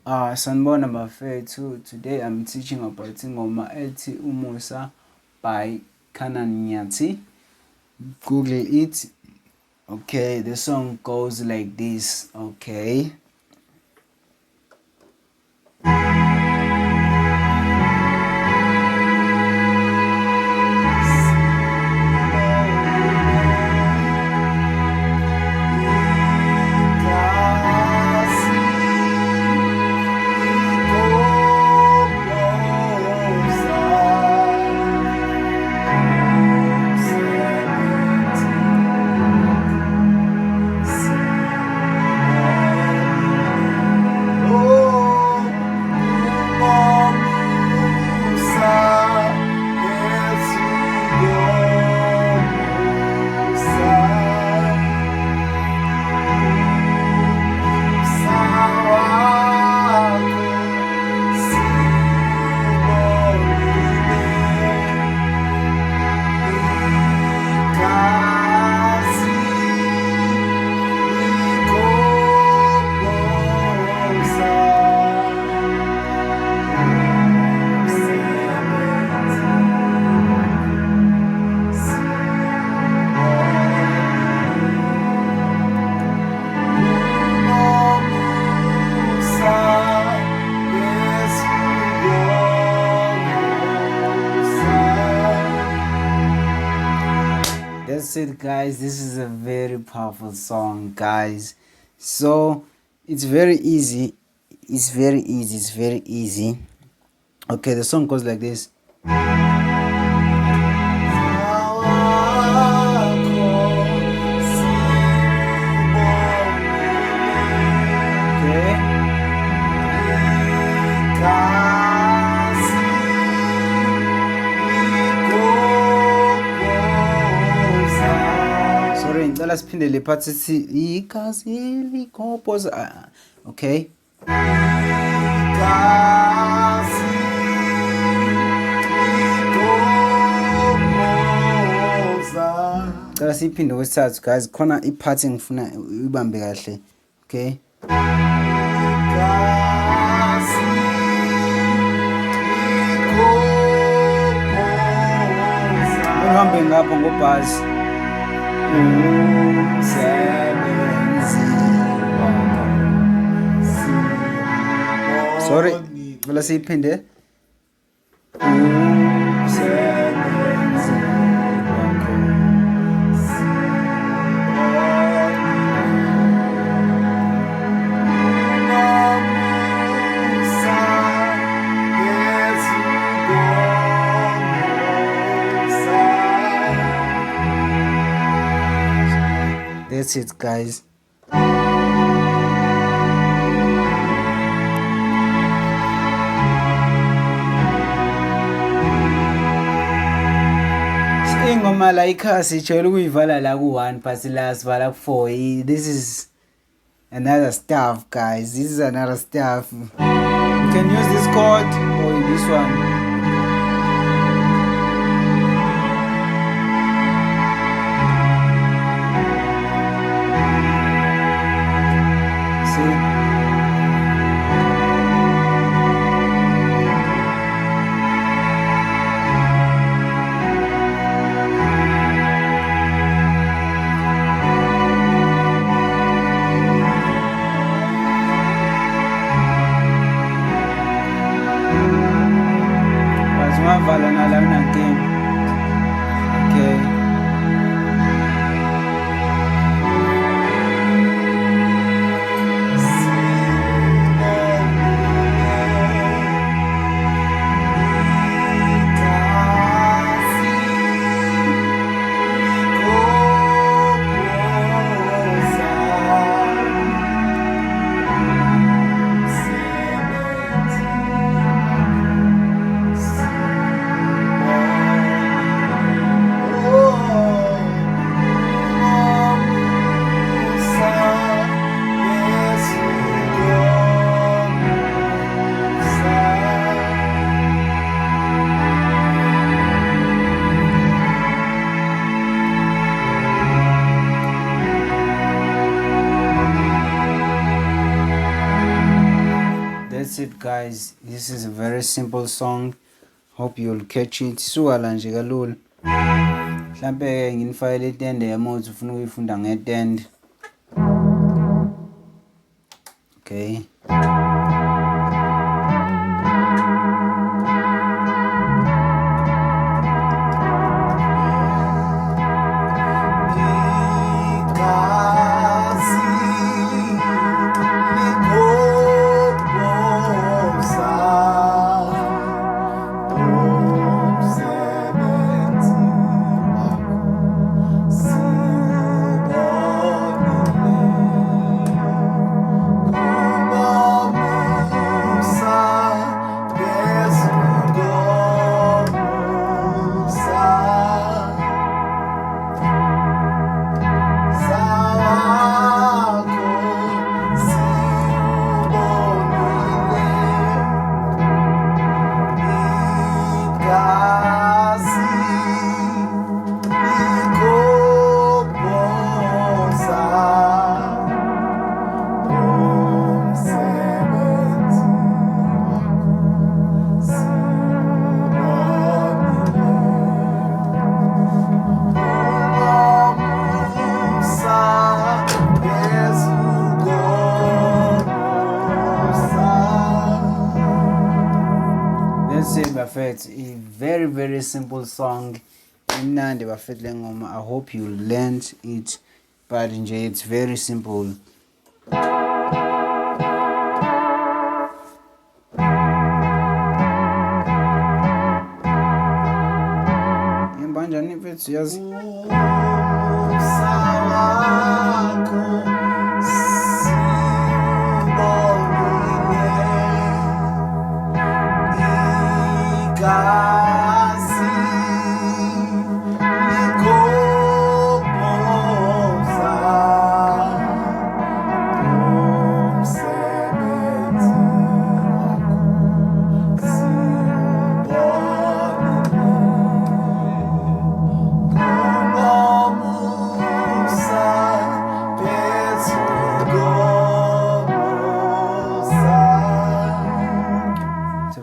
Sanibona bafethu. Today I'm teaching about ingoma ethi Umusa by Kanan Nyati. Google it. Okay, the song goes like this. Okay. That's it, guys. This is a very powerful song, guys. So it's very easy. Okay, the song goes like this. Sorry, ngicela siphinde le part sithi igazi likhophoza. Okay. Ngicela siphinde kwesithathu, guys. Khona i-part engifuna uyibambe kahle. Okay. Uhambe ngapha ngobhasi. Sorry, ngicela siyiphinde. That's it, guys. Ingoma la ikhasi ijwayele ukuyivala la ku-1 but la sivala ku-4. This is another stuff, guys. This is another stuff. You can use this chord or this one. that's it guys, this is a very simple song, hope you'll catch it. Suwala nje kalula, mhlampe nginifakele itende yamothi ufuna ukuyifunda ngetende. Okay, that's it bafethu, a very simple song. Imnandi bafethu le ngoma, I hope you learned it, but nje it's very simple. Imbanjani mfethu yazi.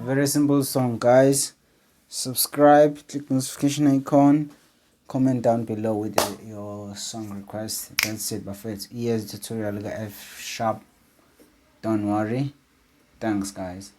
Very simple song guys. Subscribe, click notification icon, comment down below with your song request. That's it bafethu. Here's the tutorial F#. Don't worry. Thanks guys.